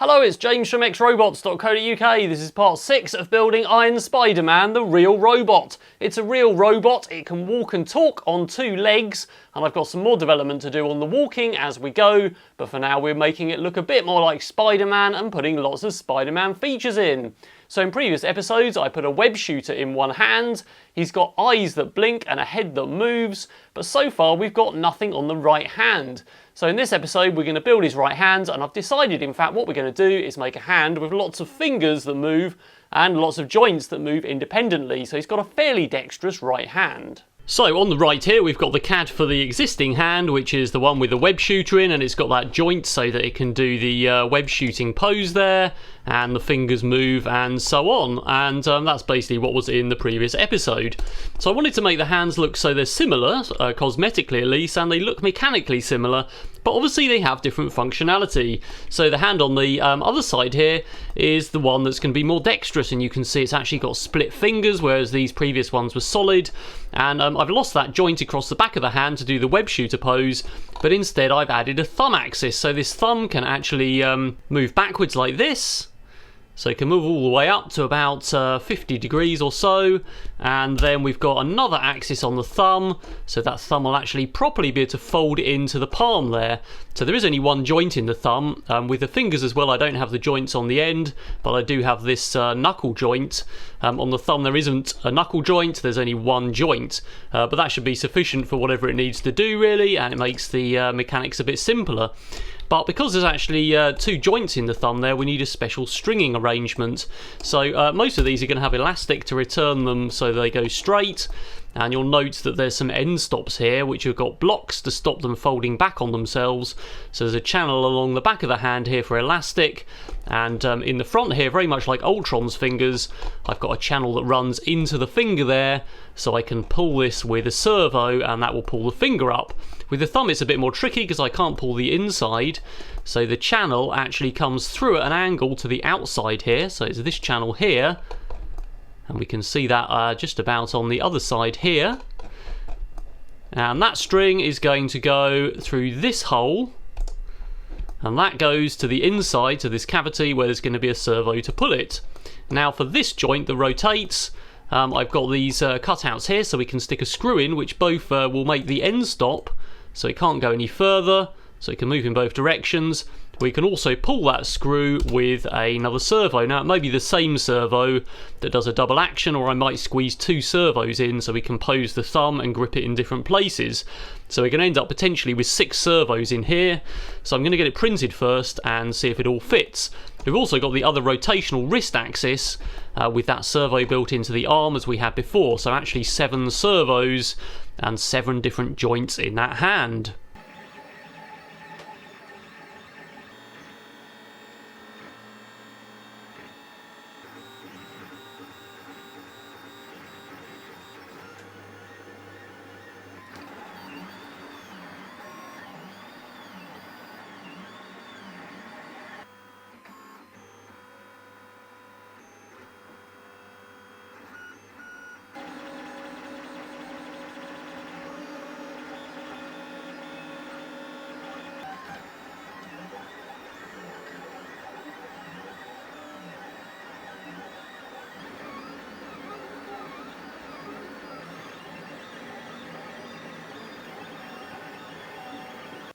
Hello, it's James from XRobots.co.uk. This is part 6 of building Iron Spiderman, the real robot. It's a real robot, it can walk and talk on 2 legs, and I've got some more development to do on the walking as we go, but for now we're making it look a bit more like Spider-Man and putting lots of Spider-Man features in. So in previous episodes I put a web shooter in one hand, he's got eyes that blink and a head that moves, but so far we've got nothing on the right hand. So in this episode we're going to build his right hand, and I've decided in fact what we're going to do is make a hand with lots of fingers that move and lots of joints that move independently, so he's got a fairly dexterous right hand. So on the right here we've got the CAD for the existing hand, which is the one with the web shooter in, and it's got that joint so that it can do the web shooting pose there, and the fingers move and so on, and that's basically what was in the previous episode. So I wanted to make the hands look so they're similar, cosmetically at least, and they look mechanically similar, but obviously they have different functionality. So the hand on the other side here is the one that's going to be more dexterous, and you can see it's actually got split fingers, whereas these previous ones were solid, and I've lost that joint across the back of the hand to do the web shooter pose, but instead I've added a thumb axis, so this thumb can actually move backwards like this. So it can move all the way up to about 50 degrees or so, and then we've got another axis on the thumb, so that thumb will actually properly be able to fold into the palm there. So there is only one joint in the thumb. With the fingers as well I don't have the joints on the end, but I do have this knuckle joint. On the thumb there isn't a knuckle joint, there's only one joint, but that should be sufficient for whatever it needs to do really, and it makes the mechanics a bit simpler. But because there's actually 2 joints in the thumb there, we need a special stringing arrangement. So most of these are going to have elastic to return them so they go straight, and you'll note that there's some end stops here which have got blocks to stop them folding back on themselves. So there's a channel along the back of the hand here for elastic, and in the front here, very much like Ultron's fingers, I've got a channel that runs into the finger there, so I can pull this with a servo and that will pull the finger up. With the thumb it's a bit more tricky because I can't pull the inside, so the channel actually comes through at an angle to the outside here, so it's this channel here, and we can see that just about on the other side here, and that string is going to go through this hole, and that goes to the inside, to this cavity where there's going to be a servo to pull it. Now for this joint that rotates, I've got these cutouts here so we can stick a screw in, which both will make the end stop so it can't go any further, so it can move in both directions. We can also pull that screw with another servo. Now it may be the same servo that does a double action, or I might squeeze 2 servos in so we can pose the thumb and grip it in different places. So we're going to end up potentially with 6 servos in here. So I'm going to get it printed first and see if it all fits. We've also got the other rotational wrist axis with that servo built into the arm as we had before. So actually 7 servos and 7 different joints in that hand.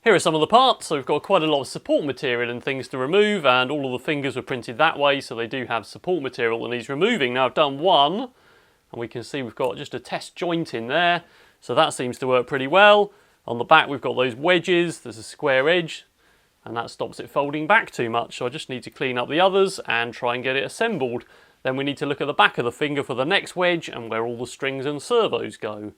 Here are some of the parts. So we've got quite a lot of support material and things to remove, and all of the fingers were printed that way, so they do have support material that needs removing. Now I've done one, and we can see we've got just a test joint in there, so that seems to work pretty well. On the back we've got those wedges, there's a square edge, and that stops it folding back too much, so I just need to clean up the others and try and get it assembled. Then we need to look at the back of the finger for the next wedge and where all the strings and servos go.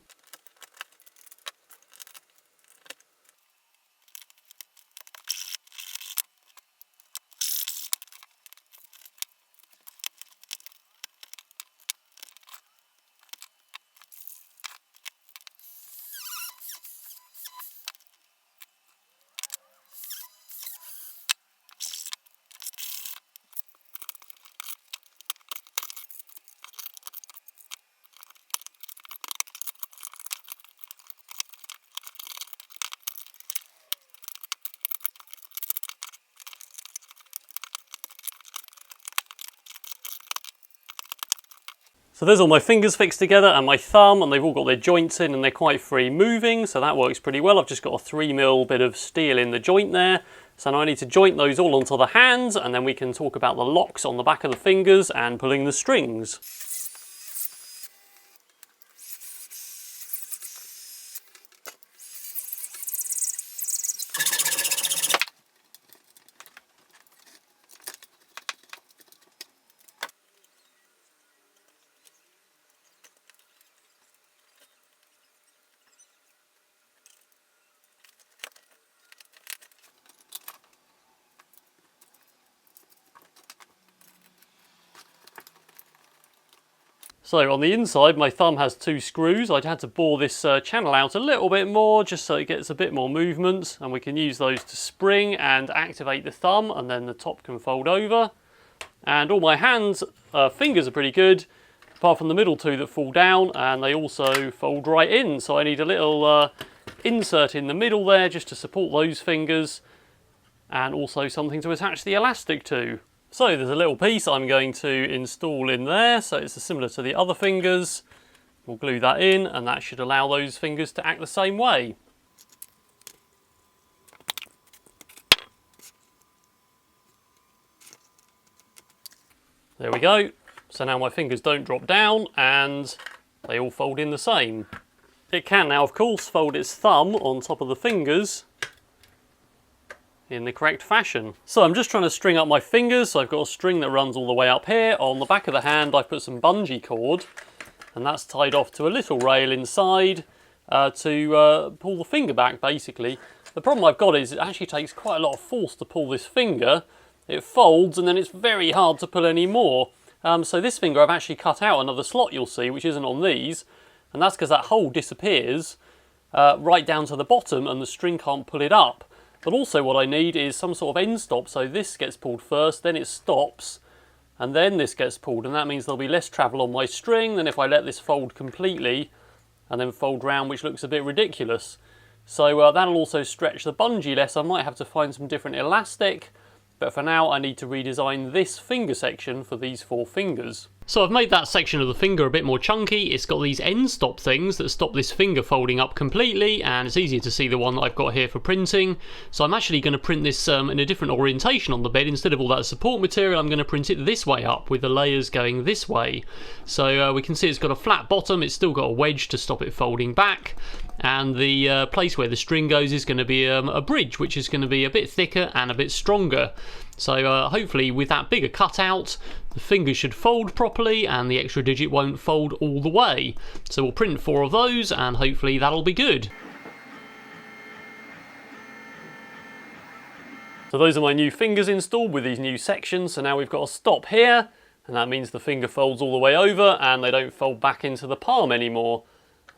So there's all my fingers fixed together and my thumb, and they've all got their joints in and they're quite free moving, so that works pretty well. I've just got a 3mm bit of steel in the joint there. So now I need to joint those all onto the hands, and then we can talk about the locks on the back of the fingers and pulling the strings. So on the inside, my thumb has 2 screws. I'd had to bore this channel out a little bit more just so it gets a bit more movement, and we can use those to spring and activate the thumb, and then the top can fold over. And all my hands, fingers are pretty good, apart from the middle 2 that fall down, and they also fold right in. So I need a little insert in the middle there just to support those fingers, and also something to attach the elastic to. So there's a little piece I'm going to install in there, so it's similar to the other fingers. We'll glue that in, and that should allow those fingers to act the same way. There we go. So now my fingers don't drop down and they all fold in the same. It can now, of course, fold its thumb on top of the fingers in the correct fashion. So I'm just trying to string up my fingers, so I've got a string that runs all the way up here. On the back of the hand I've put some bungee cord, and that's tied off to a little rail inside to pull the finger back, basically. The problem I've got is it actually takes quite a lot of force to pull this finger. It folds and then it's very hard to pull any more. So this finger I've actually cut out another slot, you'll see, which isn't on these, and that's because that hole disappears right down to the bottom and the string can't pull it up. But also what I need is some sort of end stop, so this gets pulled first, then it stops, and then this gets pulled, and that means there'll be less travel on my string than if I let this fold completely and then fold round, which looks a bit ridiculous. So that'll also stretch the bungee less. I might have to find some different elastic, but for now I need to redesign this finger section for these 4 fingers. So I've made that section of the finger a bit more chunky. It's got these end stop things that stop this finger folding up completely, and it's easier to see the one that I've got here for printing. So I'm actually going to print this in a different orientation on the bed. Instead of all that support material, I'm going to print it this way up with the layers going this way. So we can see it's got a flat bottom, it's still got a wedge to stop it folding back, and the place where the string goes is going to be a bridge, which is going to be a bit thicker and a bit stronger. So hopefully with that bigger cutout, the fingers should fold properly and the extra digit won't fold all the way. So we'll print 4 of those and hopefully that'll be good. So those are my new fingers installed with these new sections. So now we've got a stop here, and that means the finger folds all the way over and they don't fold back into the palm anymore.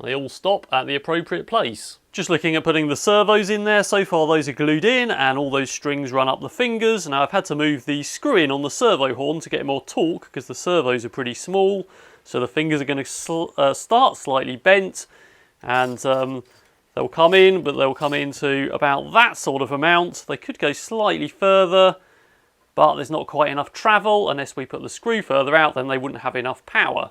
They all stop at the appropriate place. Just looking at putting the servos in there, so far those are glued in and all those strings run up the fingers. Now I've had to move the screw in on the servo horn to get more torque because the servos are pretty small, so the fingers are going to start slightly bent, and they'll come in, but they'll come into about that sort of amount. They could go slightly further, but there's not quite enough travel. Unless we put the screw further out, then they wouldn't have enough power.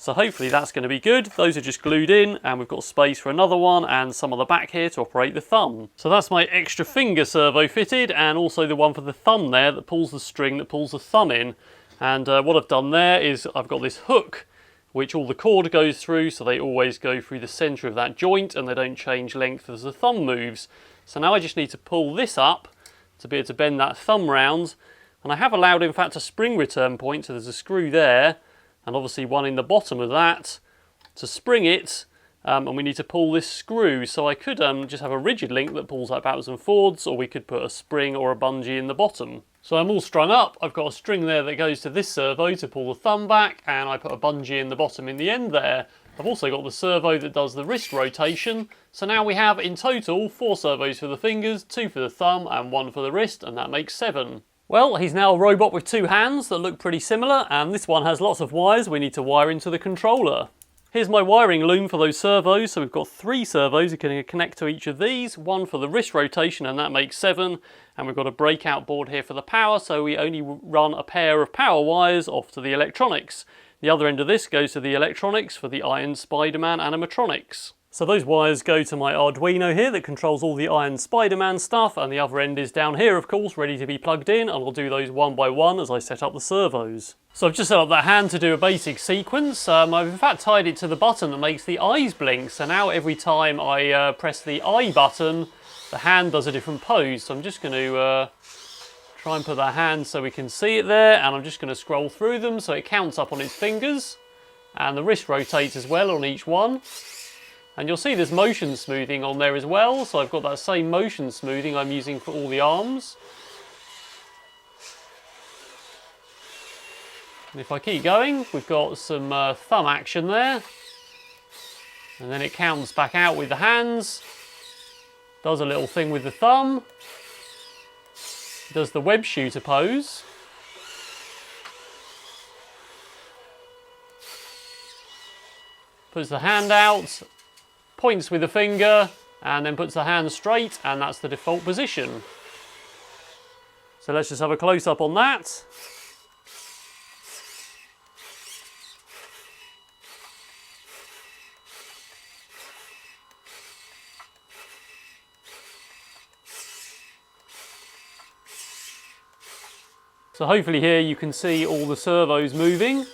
So hopefully that's going to be good. Those are just glued in, and we've got space for another one and some on the back here to operate the thumb. So that's my extra finger servo fitted, and also the one for the thumb there that pulls the string that pulls the thumb in. And what I've done there is I've got this hook which all the cord goes through, so they always go through the centre of that joint and they don't change length as the thumb moves. So now I just need to pull this up to be able to bend that thumb round, and I have allowed in fact a spring return point, so there's a screw there and obviously one in the bottom of that to spring it, and we need to pull this screw. So I could just have a rigid link that pulls that backwards and forwards, or we could put a spring or a bungee in the bottom. So I'm all strung up. I've got a string there that goes to this servo to pull the thumb back, and I put a bungee in the bottom in the end there. I've also got the servo that does the wrist rotation. So now we have in total 4 servos for the fingers, 2 for the thumb and 1 for the wrist, and that makes 7. Well, he's now a robot with 2 hands that look pretty similar, and this one has lots of wires we need to wire into the controller. Here's my wiring loom for those servos. So we've got 3 servos that can connect to each of these, 1 for the wrist rotation, and that makes 7. And we've got a breakout board here for the power, so we only run a pair of power wires off to the electronics. The other end of this goes to the electronics for the Iron Spiderman animatronics. So those wires go to my Arduino here that controls all the Iron Spiderman stuff, and the other end is down here, of course, ready to be plugged in, and I'll do those one by one as I set up the servos. So I've just set up that hand to do a basic sequence. I've in fact tied it to the button that makes the eyes blink, so now every time I press the I button, the hand does a different pose. So I'm just going to try and put that hand so we can see it there, and I'm just going to scroll through them so it counts up on its fingers, and the wrist rotates as well on each one. And you'll see there's motion smoothing on there as well, so I've got that same motion smoothing I'm using for all the arms. And if I keep going, we've got some thumb action there. And then it counts back out with the hands. Does a little thing with the thumb. Does the web shooter pose. Puts the hand out. Points with the finger, and then puts the hand straight, and that's the default position. So let's just have a close-up on that. So hopefully here you can see all the servos moving.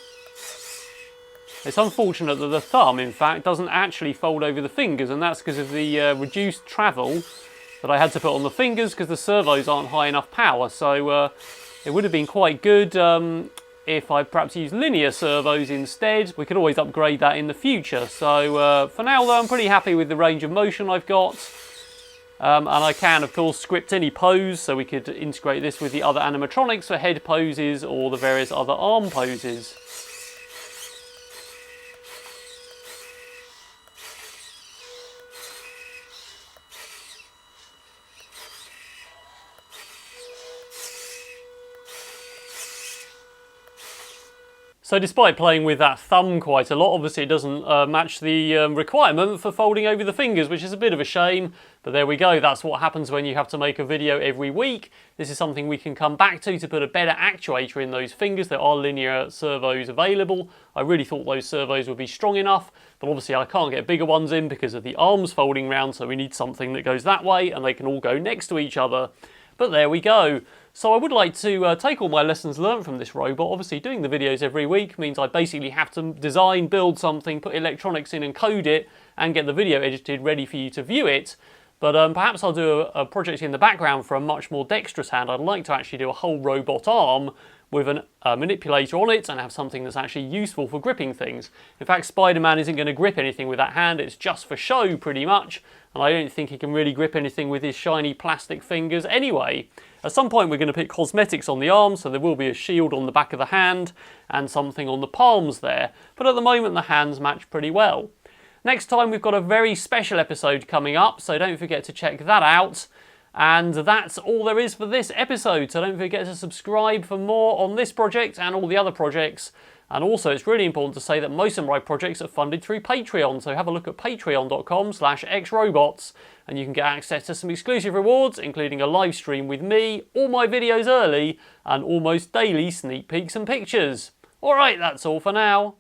It's unfortunate that the thumb, in fact, doesn't actually fold over the fingers, and that's because of the reduced travel that I had to put on the fingers because the servos aren't high enough power. So it would have been quite good if I perhaps used linear servos instead. We could always upgrade that in the future. So for now, though, I'm pretty happy with the range of motion I've got. And I can, of course, script any pose, so we could integrate this with the other animatronics for head poses or the various other arm poses. So despite playing with that thumb quite a lot, obviously it doesn't match the requirement for folding over the fingers, which is a bit of a shame. But there we go, that's what happens when you have to make a video every week. This is something we can come back to put a better actuator in those fingers. There are linear servos available. I really thought those servos would be strong enough, but obviously I can't get bigger ones in because of the arms folding round, so we need something that goes that way and they can all go next to each other. But there we go. So I would like to take all my lessons learned from this robot. Obviously doing the videos every week means I basically have to design, build something, put electronics in and code it and get the video edited ready for you to view it. But perhaps I'll do a project in the background for a much more dexterous hand. I'd like to actually do a whole robot arm with a manipulator on it and have something that's actually useful for gripping things. In fact, Spider-Man isn't going to grip anything with that hand, it's just for show pretty much, and I don't think he can really grip anything with his shiny plastic fingers anyway. At some point we're going to put cosmetics on the arms, so there will be a shield on the back of the hand and something on the palms there, but at the moment the hands match pretty well. Next time we've got a very special episode coming up, so don't forget to check that out. And that's all there is for this episode, so don't forget to subscribe for more on this project and all the other projects. And also it's really important to say that most of my projects are funded through Patreon, so have a look at patreon.com/XRobots and you can get access to some exclusive rewards, including a live stream with me, all my videos early, and almost daily sneak peeks and pictures. Alright, that's all for now.